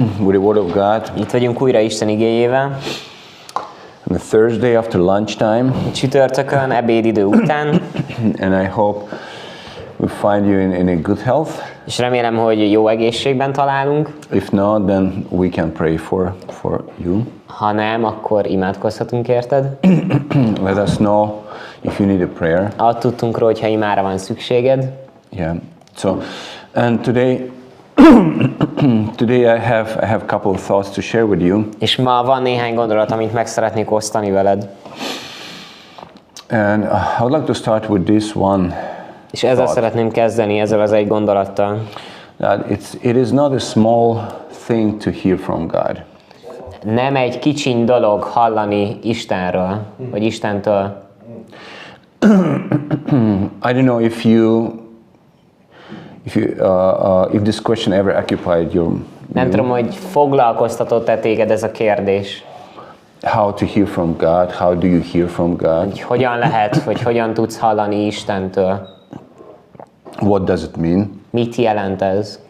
with the Word of God. Itt vagyunk újra Isten igéjével. On a Thursday after lunchtime. Csütörtökön, ebédidő után. And I hope we find you in a good health. És remélem, hogy jó egészségben találunk. If not, then we can pray for you. Ha nem, akkor imádkozhatunk érted. Let us know if you need a prayer. Tudtunk róla, hogyha imára van szükséged. Yeah. So, and today I have a couple of thoughts to share with you. És ma van néhány gondolat, amit meg szeretnék osztani veled. And I would like to start with this one. És ezzel szeretném kezdeni, ezzel az egy gondolattal. That it is not a small thing to hear from God. Nem egy kicsiny dolog hallani Istenről, vagy Istentől. I don't know if this question ever occupied your. Nem tudom, hogy foglalkoztatott-e téged ez a kérdés. How to hear from God? How do you hear from God? Hogy hogyan lehet, hogy hogyan tudsz hallani Istentől? What does it mean? Mit jelent ez?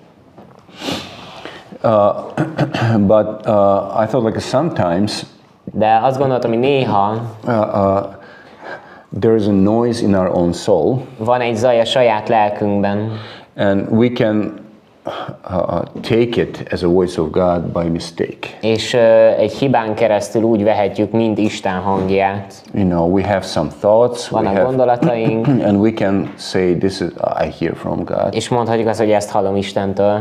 But I thought like sometimes. De azt gondoltam, hogy néha there is a noise in our own soul. Van egy zaj a saját lelkünkben. And we can take it as a voice of God by mistake. És egy hibán keresztül úgy vehetjük, mint Isten hangját. You know, we have some thoughts. Vannak gondolataink. And we can say, "This is I hear from God." És mondhatjuk azt, hogy ezt hallom Istentől.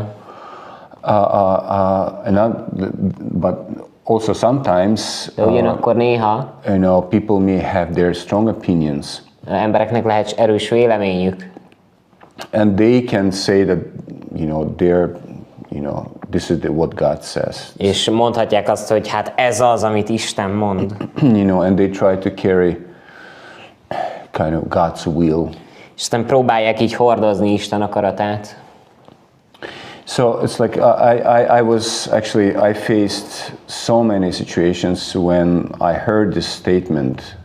But also sometimes. De ugyanakkor néha. You know, people may have their strong opinions. Embereknek lehet erős véleményük. And they can say that, this is what God says. És mondhatják azt, hogy hát ez az, amit Isten mond. And they try to carry kind of God's will. És aztán próbálják így hordozni Isten akaratát. So it's like I faced so many situations when I heard this statement.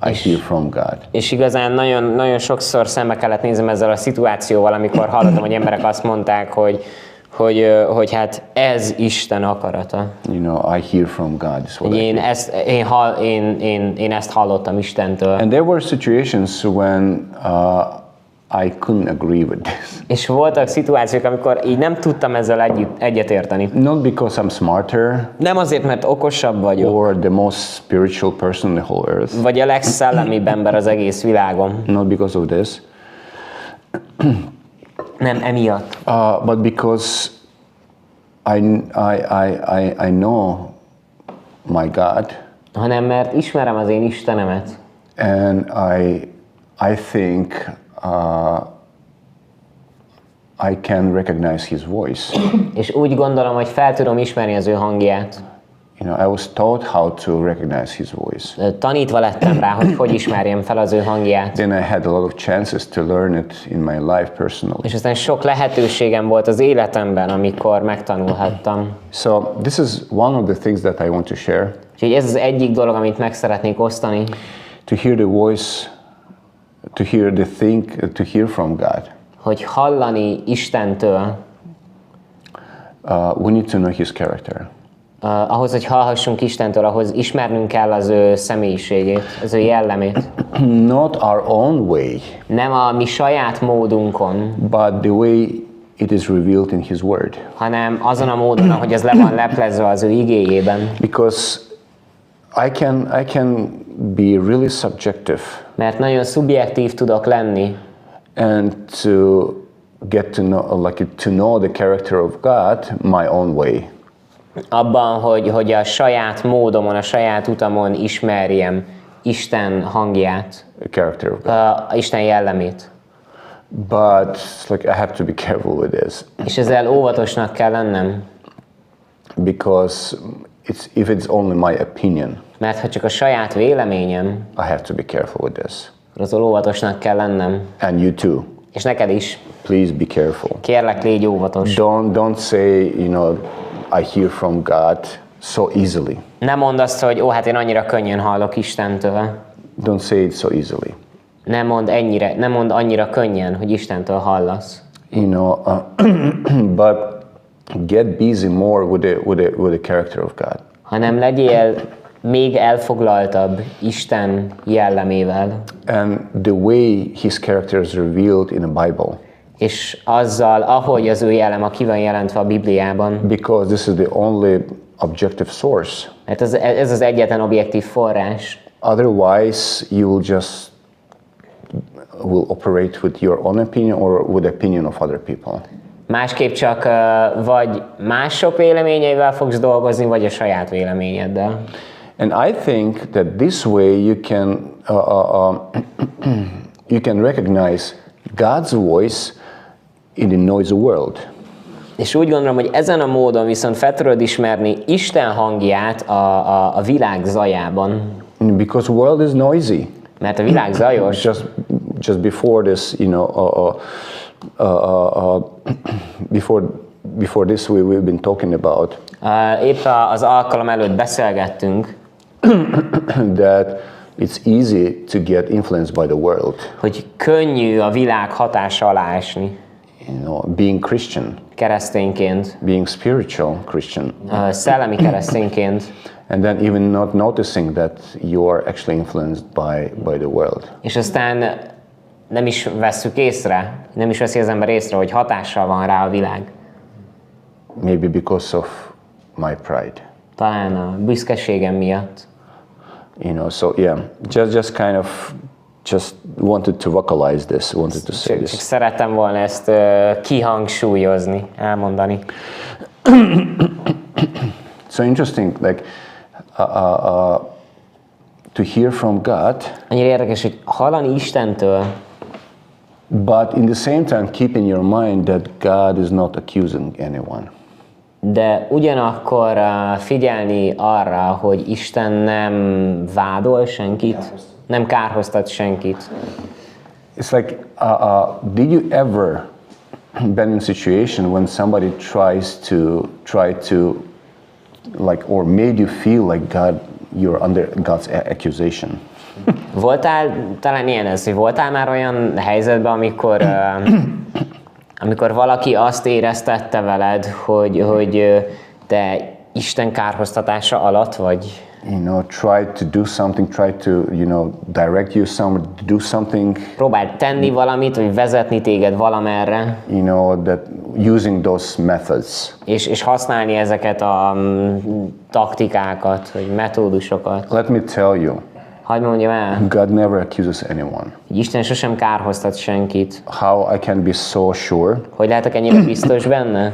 I hear from God. És igazán nagyon sokszor szembe kellett néznem ezzel a szituációval, amikor hallottam, hogy emberek azt mondták, hogy hát ez Isten akarata. I hear from God. Én ezt hallottam Istentől. And there were situations when I couldn't agree with this. És voltak szituációk, amikor így nem tudtam ezzel egyetérteni. Not because I'm smarter. Nem azért, mert okosabb vagyok. Or the most spiritual person on the whole earth. Vagy a legszellemibb ember az egész világon. Not because of this. Nem emiatt. But because I know my God. Hanem mert ismerem az én Istenemet. And I think I can recognize his voice. És úgy gondolom, hogy fel tudom ismerni az ő hangját. I was taught how to recognize his voice. Tanítva lettem rá, hogy ismerjem fel az ő hangját. Then I had a lot of chances to learn it in my life personally. És aztán sok lehetőségem volt az életemben, amikor megtanulhattam. So this is one of the things that I want to share. Úgyhogy ez az egyik dolog, amit meg szeretnék osztani. To hear the voice, to hear from God. Hogy hallani Istentől. We need to know his character. Ahhoz, hogy hallhassunk Istentől, ahhoz ismernünk kell az ő személyiségét, az ő jellemét. Not our own way. Nem a mi saját módunkon. But the way it is revealed in his word. Hanem azon a módon, ahogy ez le van leplezve az ő igéjében. Because I can be really subjective. Mert nagyon szubjektív tudok lenni. And to get to know the character of God my own way. Abban, hogy a saját módomon, a saját utamon ismerjem Isten hangját, character of God. Isten jellemét. But I have to be careful with this. És ezzel óvatosnak kell lennem. Because if it's only my opinion. Mert ha csak a saját véleményem, I have to be careful with this. Azzal óvatosnak kell lennem. And you too. És neked is. Please be careful. Kérlek, légy óvatos. Don't say, I hear from God so easily. Nem mondd azt, hogy hát én annyira könnyen hallok Istentől. Don't say it so easily. Nem mondd annyira könnyen, hogy Istentől hallasz. But get busy more with the character of God. hanem legyél még elfoglaltabb Isten jellemével. And the way his character is revealed in the Bible. És azzal, ahogy az ő jellem ki van jelentve a Bibliában. Because this is the only objective source. Mert ez az egyetlen objektív forrás. Otherwise, you will operate with your own opinion or with the opinion of other people. Másképp csak vagy mások véleményeivel fogsz dolgozni, vagy a saját véleményeddel. And I think that this way you can recognize God's voice in the noisy world. És úgy gondolom, hogy ezen a módon viszont fel tudod ismerni Isten hangját a világ zajában. Because the world is noisy. Mert a világ zajos. Just before this, before this we've been talking about. Épp az alkalom előtt beszélgettünk. That it's easy to get influenced by the world. Hogy könnyű a világ hatása alá esni. Being Christian. Keresztényként. Being spiritual Christian. Szellemi keresztényként. And then even not noticing that you are actually influenced by the world. És aztán nem is vesszük észre, nem is veszi az ember észre, hogy hatással van rá a világ. Maybe because of my pride. Talán a büszkeségem miatt. So yeah, just kind of wanted to vocalize this, wanted to say Csak this. szerettem volna ezt kihangsúlyozni, elmondani. So interesting, like to hear from God. Annyira érdekes, hogy hallani Istentől, but in the same time keep in your mind that God is not accusing anyone. De ugyanakkor figyelni arra, hogy Isten nem vádol senkit, nem kárhoztat senkit. It's like, did you ever been in a situation when somebody try to like, or made you feel like you're under God's accusation? Voltál, talán ilyen ez, hogy voltál már olyan helyzetben, amikor valaki azt éreztette veled, hogy te Isten kárhoztatása alatt vagy? Try to do something, try to, direct you somewhere, to do something. Próbáld tenni valamit, vagy vezetni téged valamerre. That using those methods. És használni ezeket a taktikákat, vagy metódusokat. Let me tell you. Hadd mondjam el. God never accuses anyone. Isten sosem kárhoztat senkit. How I can be so sure? Hogy lehetek ennyire biztos benne?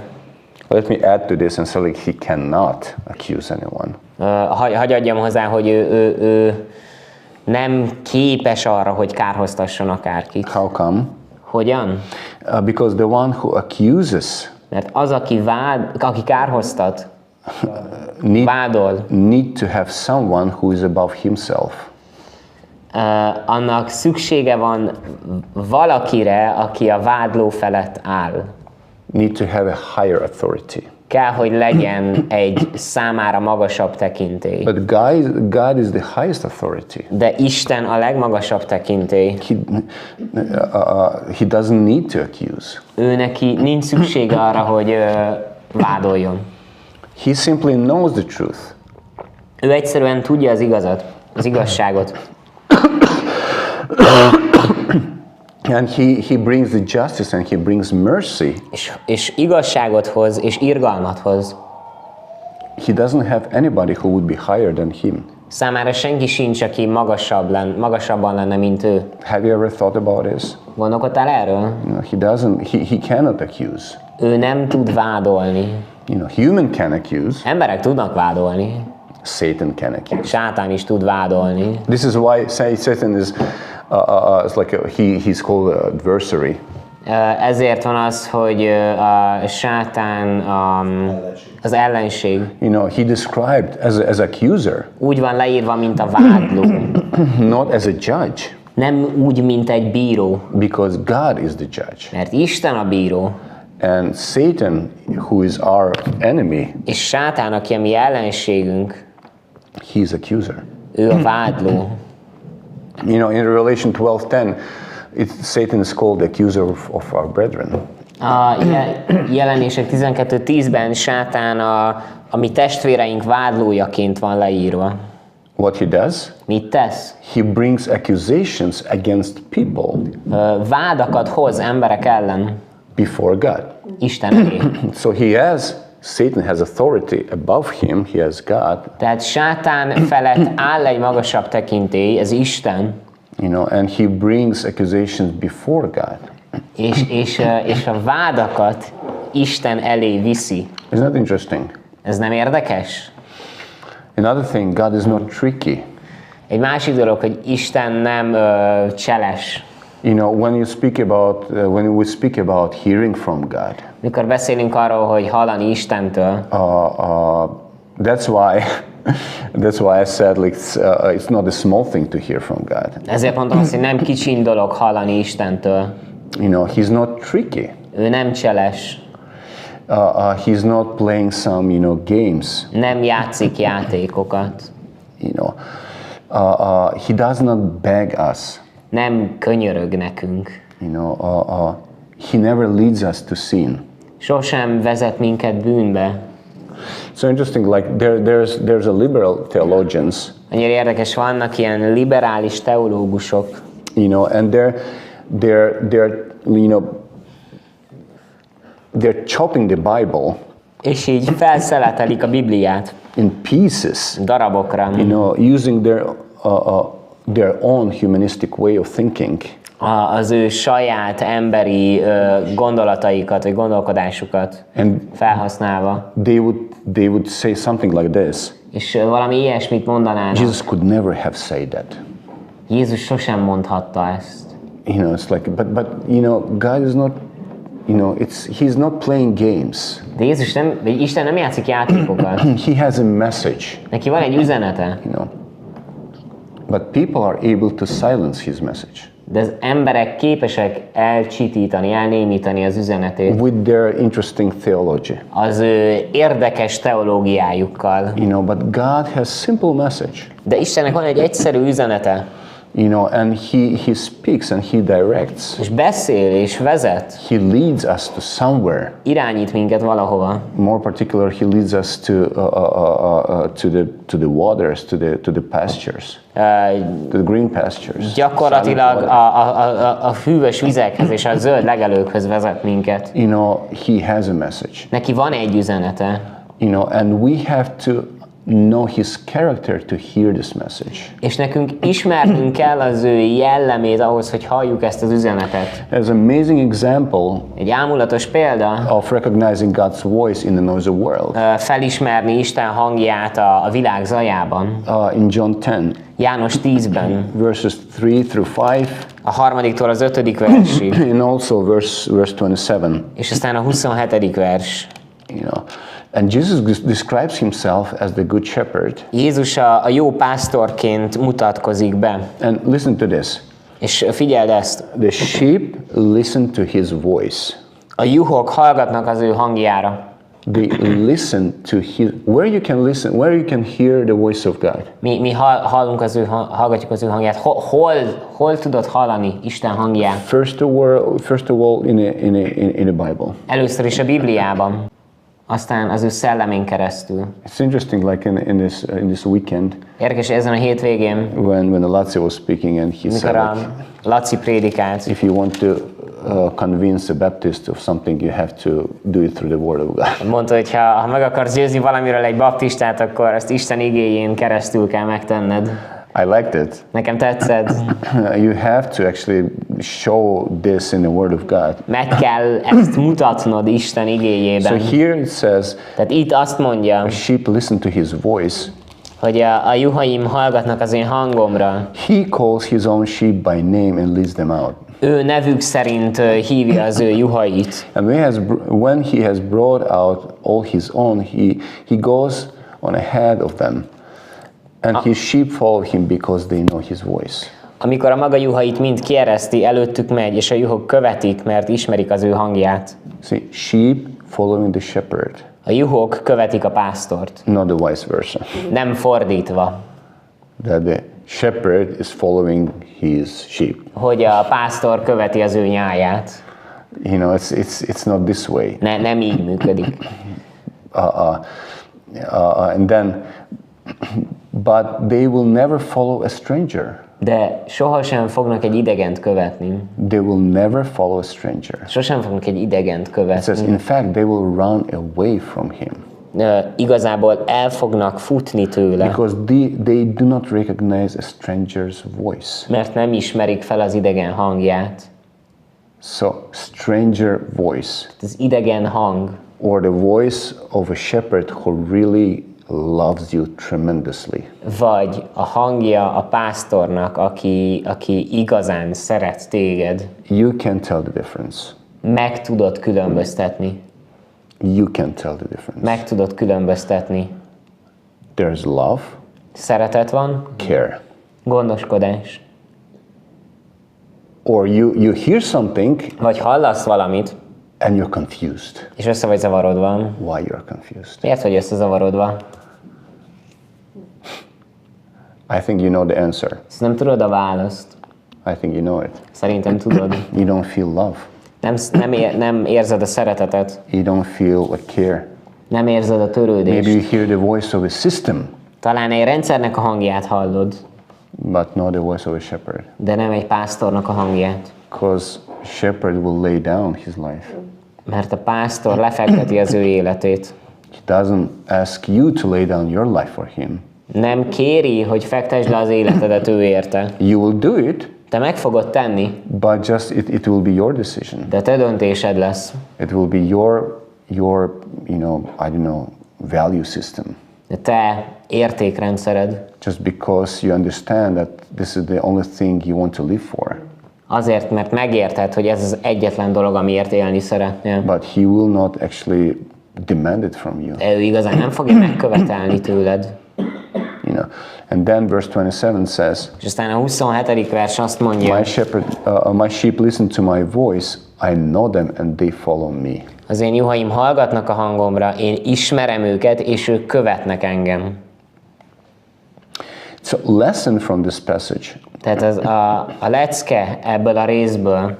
Let me add to this and say like he cannot accuse anyone. Hagy adjam hozzá, hogy ő nem képes arra, hogy kárhoztasson akárkit. How come? Hogyan? Because the one who accuses, mert az, aki kárhoztat, vádol, need to have someone who is above himself. Annak szüksége van valakire, aki a vádló felett áll. Need to have a higher authority. Kell, hogy legyen egy számára magasabb tekintély. But God is the highest authority. De Isten a legmagasabb tekintély. He doesn't need to accuse. Ő neki nincs szüksége arra, hogy vádoljon. He simply knows the truth. Ő egyszerűen tudja az igazságot. And he brings the justice and he brings mercy. És igazságot hoz, és irgalmat hoz. He doesn't have anybody who would be higher than him. Számára senki sincs, aki magasabban lenne, mint ő. Have you ever thought about this? Gondolkodtál erről? He cannot accuse. Ő nem tud vádolni. Human can accuse. Emberek tudnak vádolni. Satan can accuse. Sátán is tud vádolni. This is why Satan is it's like he's called an adversary. Ezért van az, hogy a Sátán az ellenség. He described as accuser. Úgy van leírva, mint a vádló. Not as a judge. Nem úgy, mint egy bíró. Because God is the judge. Mert Isten a bíró. And Satan, who is our enemy, és Sátán, aki a mi ellenségünk, he's accuser. Ő a vádló. In Revelation 12:10, Satan is called the accuser of our brethren. A Jelenések 12:10-ben sátán a mi testvéreink vádlójaként van leírva. What he does? Mit tesz? He brings accusations against people Vádakat hoz emberek ellen before God. Isten elé. So Satan has authority above him, he has God, Tehát sátán felett áll egy magasabb tekintély, ez Isten, and he brings accusations before God. és a vádakat Isten elé viszi. Isn't that interesting? Ez nem érdekes? Another thing, God is not tricky. Egy másik dolog, hogy Isten nem cseles. When we speak about hearing from God, Mikor beszélünk arról, hogy hallani Istentől, that's why I said it's not a small thing to hear from God. ezért mondom azt, hogy nem kicsin dolog hallani Istentől. He's not tricky. Ő nem cseles. He's not playing some, games. Nem játszik játékokat. He does not beg us. Nem könyörög nekünk. He never leads us to sin. Sosem vezet minket bűnbe. So interesting, like there's a liberal theologians. Annyira érdekes, vannak ilyen liberális teológusok. And they're chopping the Bible. És így felszeletelik a Bibliát. In pieces. Darabokra. Using their own humanistic way of thinking. Az ő saját emberi gondolataikat, vagy gondolkodásukat felhasználva. They would say something like this. És valami ilyesmit mondanának. Jesus could never have said that. Jézus sosem mondhatta ezt. It's like, but God is not, he's not playing games. De Isten nem játszik játékokat. He has a message. Neki van egy üzenete. But people are able to silence his message. De az emberek képesek elcsitítani, elnémítani az üzenetét. With their interesting theology. Az érdekes teológiájukkal. But God has simple message. De Istennek van egy egyszerű üzenete. And he speaks and he directs. És beszél és vezet. He leads us to somewhere. Irányít minket valahova. More particular, he leads us to the waters, to the pastures, to the green pastures. Gyakorlatilag a hűvös vizekhez és a zöld legelőkhöz vezet minket. He has a message. Neki van egy üzenete. And we have to know his character to hear this message. És nekünk ismernünk kell az ő jellemét ahhoz, hogy halljuk ezt az üzenetet. There's an amazing example Egy ámulatos példa of recognizing God's voice in the noisy world. Felismerni Isten hangját a világ zajában. In John 10. János 10-ben. Verses 3 through 5. A 3-tól az 5. versig. And also verse 27. És aztán a 27. vers. And Jesus describes himself as the good shepherd. Jézus a jó pásztorként mutatkozik be. And listen to this. És figyeld ezt. The sheep listen to his voice. A juhok hallgatnak az ő hangjára. They listen to his, where you can hear the voice of God. Mi hallgatjuk az ő hangját. Hol tudod hallani Isten hangját? First of all in a Bible. Először is a Bibliában. Aztán az ő szellemén keresztül. It's interesting, like in this weekend. Érdekes, ezen a hétvégén, when Laci was speaking and he said, a Laci prédikált, if you want to convince a Baptist of something, you have to do it through the Word of God. Mondta, hogy ha meg akarsz győzni valamiről egy baptistát, akkor ezt Isten igéjén keresztül kell megtenned. I liked it. Nekem tetszett. You have to actually show this in the Word of God. Meg kell ezt mutatnod Isten igéjében. So here it says, tehát itt azt mondja, a sheep listen to his voice. Hogy a juhaim hallgatnak az én hangomra. He calls his own sheep by name and leads them out. Ő nevük szerint hívja az ő juhait. And when he has brought out all his own, he goes on ahead of them. And his sheep follow him because they know his voice. Amikor a maga juhait mind kiereszti, előttük megy, és a juhok követik, mert ismerik az ő hangját. See, sheep following the shepherd. A juhok követik a pásztort. Not the vice versa. Nem fordítva. That the shepherd is following his sheep. Hogy a pásztor követi az ő nyáját. You know, it's not this way. Nem így működik. And then, but they will never follow a stranger. De sohasem fognak egy idegent követni. They will never follow a stranger. Sosem fognak egy idegent It says, követni. in fact, they will run away from him. Igazából el fognak futni tőle, Because they do not recognize a stranger's voice. mert nem ismerik fel az idegen hangját. So, stranger voice, Az idegen hang, or the voice of a shepherd who really loves you tremendously. vagy a hangja a pásztornak, aki igazán szeret téged, You can tell the difference. meg tudod különböztetni. You can tell the difference. Meg tudod különböztetni. There's love, Szeretet van, care. gondoskodás. Or you hear something Vagy hallasz valamit, and you're confused. és össze vagy zavarodva. Why you're confused? Miért vagy összezavarodva? I think you know the answer. Ezt nem tudod a választ. I think you know it. Szerintem tudod. You don't feel love. Nem érzed a szeretetet. You don't feel a care. Nem érzed a törődést. Maybe you hear the voice of a system, Talán egy rendszernek a hangját hallod, but not the voice of a shepherd. de nem egy pásztornak a hangját. Because shepherd will lay down his life. Mert a pásztor lefekteti az ő életét. He doesn't ask you to lay down your life for him. Nem kéri, hogy fektesd le az életedet ő érte. You will do it, Te meg fogod tenni, but just it will be your decision. de te döntésed lesz. It will be your I don't know, value system. De te értékrendszered. Just because you understand that this is the only thing you want to live for. Azért, mert megérted, hogy ez az egyetlen dolog, amiért élni szeretnél. But he will not actually demand it from you. De ő igazán nem fogja megkövetelni tőled. You know. And then verse 27 says, És aztán a 27. vers azt mondja, my sheep listen to my voice, I know them and they follow me. az én juhaim hallgatnak a hangomra, én ismerem őket, és ők követnek engem. So lesson from this passage. Tehát az a lecke ebből a részből,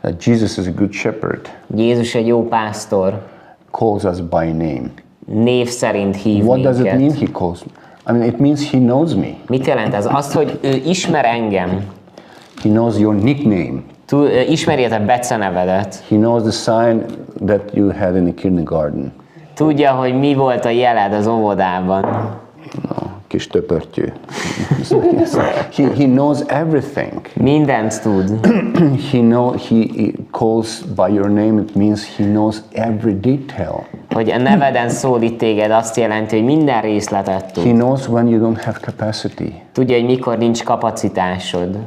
That Jesus is a good shepherd, Jézus egy jó pásztor, calls us by name. név szerint hív What does it minket. mean he calls me? I mean, it means he knows me. Mit jelent ez? Azt, hogy ő ismer engem. He knows your nickname. Ismeri a te becenevedet. He knows the sign that you had in the kindergarten. Tudja, hogy mi volt a jeled az óvodában. No, kis töpörtyű. He knows everything. Mindent tud. He calls by your name, it means he knows every detail. Hogy a neveden szólít téged, azt jelenti, hogy minden részletet tud. He knows when you don't have capacity. Tudja, hogy mikor nincs kapacitásod.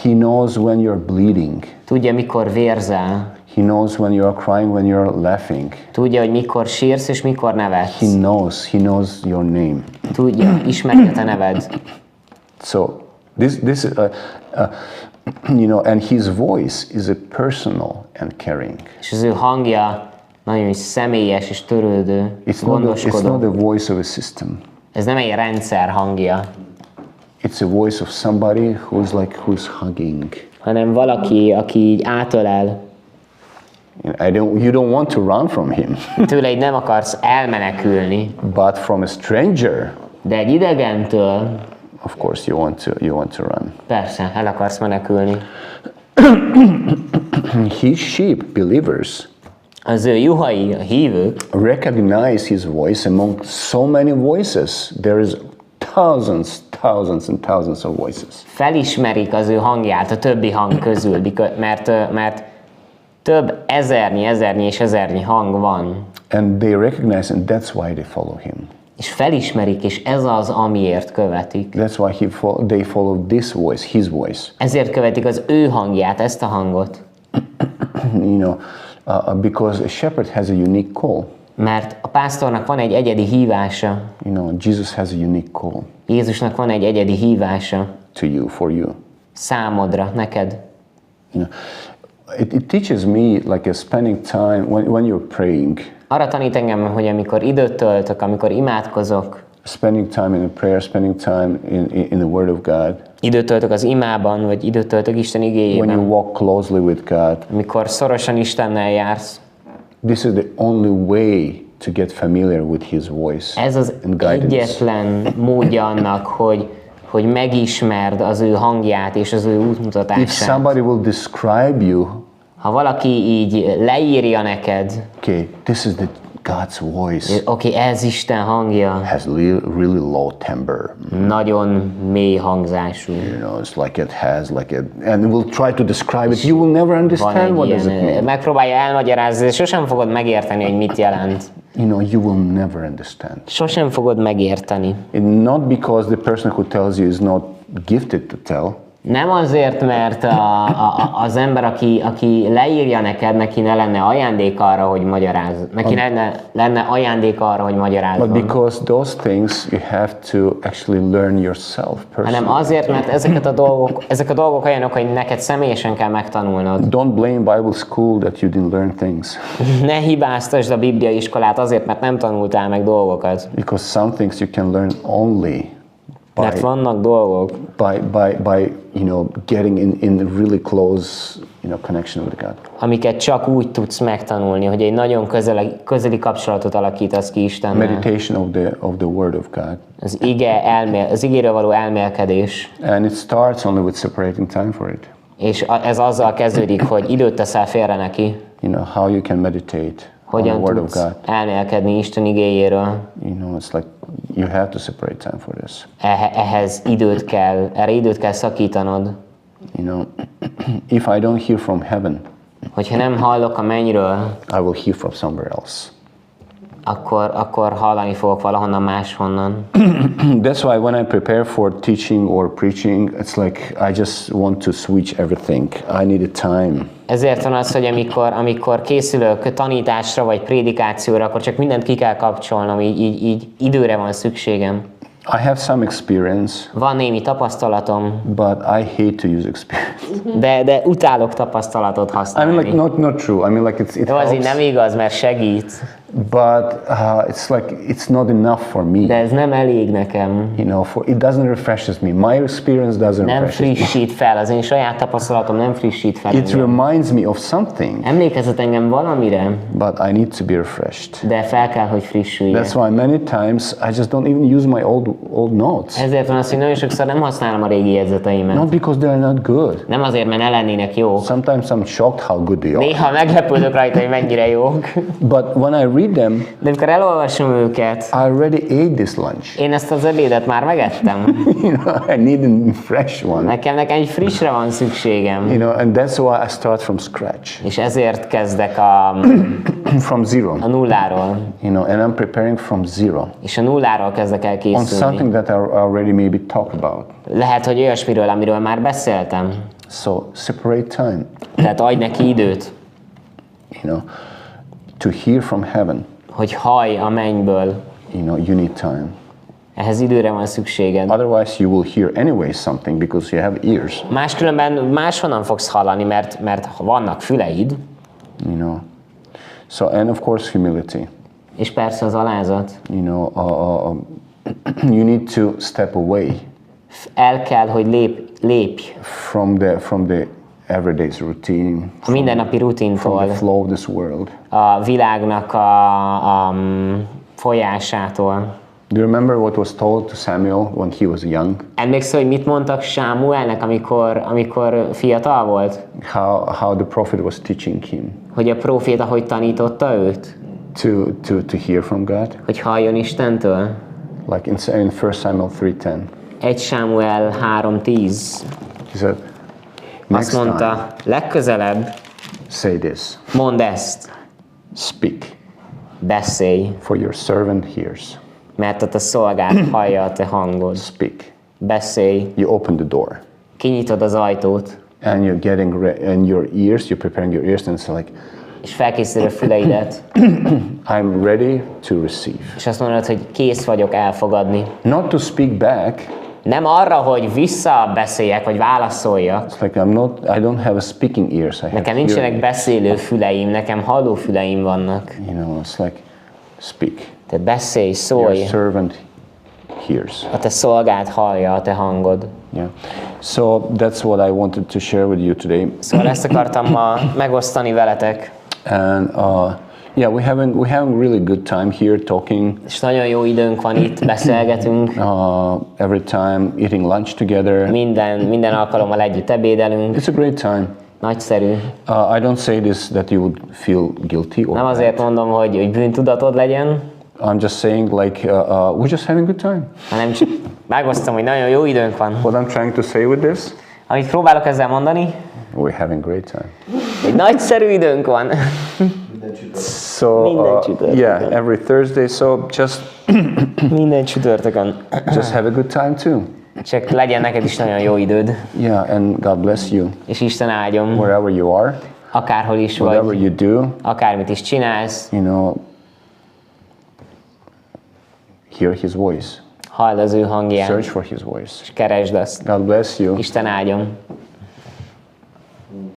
He knows when you're bleeding. Tudja, mikor vérzel. He knows when you are crying, when you're laughing. Tudja, hogy mikor sírsz és mikor nevetsz. He knows your name. Tudja, ismeri a te neved. So this and his voice is a personal and caring. És az ő hangja nagyon személyes és törődő, It's gondoskodó. not the voice of a system. Ez nem egy rendszer hangja, It's a voice of somebody who's hugging. hanem valaki, aki így átölel. You don't want to run from him, Tőle így nem akarsz elmenekülni, but from a stranger, de egy idegentől of course, you want to run. persze, el akarsz menekülni. His sheep, believers, Az ő juhai, a hívők, recognize his voice among so many voices. There is thousands and thousands of voices. felismerik az ő hangját a többi hang közül, mert több ezernyi hang van. And they recognize, and that's why they follow him. És felismerik, és ez az, amiért követik. That's why they follow this voice, his voice. Ezért követik az ő hangját, ezt a hangot. Because a shepherd has a unique call. Mert a pásztornak van egy egyedi hívása. Jesus has a unique call Jézusnak van egy egyedi hívása. to you, for you. Számodra, neked. It teaches me like spending time when you're praying. Arra tanít engem, hogy amikor időt töltök, amikor imádkozok, Spending time in a prayer, spending time in the Word of God. időt töltök az imában, vagy időt töltök Isten when igéjében, you walk closely with God, amikor szorosan Istennel jársz, this is the only way to get familiar with His voice ez az and guidance. egyetlen módja annak, hogy megismerd az ő hangját és az ő If útmutatását. somebody will describe you, Ha valaki így leírja neked, okay, this is the God's voice, oké, ez Isten hangja, has really low timbre. nagyon mély hangzású. You know, it's like it has like it, and we'll try to describe it. You will never Van understand egy what does it ilyen, mean. megpróbálja elmagyarázni, de sosem fogod megérteni, hogy mit jelent. You know, you will never understand. Sosem fogod megérteni. And not because the person who tells you is not gifted to tell, Nem azért, mert az ember, aki leírja neked, neki ne lenne ajándék arra, hogy magyaráz. Neki lenne ajándék arra, hogy but magyarázzon. because those things you have to actually learn yourself Hanem personally. azért, mert ezek a dolgok olyanok, hogy neked személyesen kell megtanulnod. Don't blame Bible school that you didn't learn things, Ne hibáztasd a bibliai iskolát azért, mert nem tanultál meg dolgokat. because some things you can learn only Mert vannak dolgok, by you know, getting in really close, you know, connection with God. amiket csak úgy tudsz megtanulni, hogy egy nagyon közeli kapcsolatot alakítasz ki Istennel. Meditation of the Word of God, Az igéről való elmélkedés. and it starts only with separating time for it. És ez azzal kezdődik, hogy időt teszel félre neki. You know how you can meditate on the Hogyan Word of tudsz God. elmélkedni Isten igéjéről. You know, it's like you have to separate time for this. Ehhez erre időt kell szakítanod. You know, if I don't hear from heaven, Hogyha nem hallok a mennyről, I will hear from somewhere else. akkor hallani fogok valahonnan máshonnan. That's why when I prepare for teaching or preaching, it's like I just want to switch everything. I need a time. Ezért van az, hogy amikor készülök tanításra vagy prédikációra, akkor csak mindent ki kell kapcsolnom, így időre van szükségem. I have some experience, Van némi tapasztalatom, but I hate to use experience. de utálok tapasztalatot I használni. mean, like not true. I mean, like it De az így helps, nem igaz, mert segít, but it's like it's not enough for me. de ez nem elég nekem. You know, it doesn't refreshes me. My experience doesn't Nem refresh me. frissít fel, az én saját tapasztalatom nem frissít fel It engem. reminds me of something, Emlékeztet engem valamire, but I need to be refreshed. de fel kell, hogy frissüljek. That's why many times I just don't even use my old notes. Ezért van az, hogy nagyon sokszor nem használom a régi jegyzeteimet. Not because they're not good. Nem azért, mert ne lennének jók. Sometimes I'm shocked how good they are. Néha meglepődök rajta, hogy mennyire jók. But when I read them, De amikor elolvasom őket, I already ate this lunch. én ezt az ebédet már megettem. You know, I need a fresh one. Nekem egy frissre van szükségem. You know, and that's why I start from scratch, És ezért kezdek from zero. a nulláról. You know, and I'm preparing from zero És a nulláról kezdek el on készülni. something that I already maybe talked about. Lehet, hogy olyasmiről, amiről már beszéltem. So separate time. Tehát adj neki időt, You know, to hear from heaven. hogy hallj a mennyből. You know, you need time. Ehhez időre van szükséged. Otherwise, you will hear anyway something because you have ears. Máskülönben máshonnan fogsz hallani, mert vannak füleid, You know, so and of course humility. és persze az alázat. You know, you need to step away El kell, hogy lépj from the everyday's routine, a mindennapi from rutintól, the flow of this world. a világnak a folyásától. Do you remember what was told to Samuel when he was young? Emlékszel, hogy mit mondtak Sámuelnek, amikor fiatal volt? How the prophet was teaching him Hogy a próféta hogy tanította őt? to hear from God, Hogy halljon Istentől? like in 1 Samuel 3:10. 1 Sámuel 3:10. He said, Azt "Next time, mondta, legközelebb say this: mondd ezt, Speak, beszélj, for your servant hears. mert a te szolgád hallja a te hangod. Speak." Beszélj, You open the door, kinyitod az ajtót, and you're getting and your ears. You're preparing your ears, and it's like, és felkészíted a füleidet, I'm ready to receive. és azt mondod, hogy kész vagyok elfogadni. Not to speak back. Nem arra, hogy visszabeszéljek, vagy válaszoljak. It's like I don't have a speaking ears. I have Nekem nincsenek hearing. beszélő füleim, nekem halló füleim vannak. You know, it's like, speak. Tehát beszélj, Your szólj, servant hears. A te szolgád hallja a te hangod. Yeah. So that's what I wanted to share with you today. Szóval ezt akartam ma megosztani veletek. And yeah, we're having really good time here talking. És nagyon jó időnk van itt, beszélgetünk. Every time eating lunch together. Minden alkalommal együtt ebédelünk. It's a great time. Nagyszerű. I don't say this that you would feel guilty or Nem azért mondom, hogy bűntudatod legyen. I'm just saying like we're just having a good time. Hanem csak megosztom, hogy nagyon jó időnk van. What I'm trying to say with this? Amit próbálok ezzel mondani, We're having a great time. egy nagyszerű időnk van. So yeah, every Thursday. So Minden csütörtökön. just have a good time too. Csak legyen neked is nagyon jó időd. Yeah, and God bless you. És Isten áldjon. Wherever you are, Akárhol is whatever vagy, you do, akármit is csinálsz, you know, hear His voice. halld az ő hangját, Search for His voice. és keresd azt. God bless you. Isten áldjon.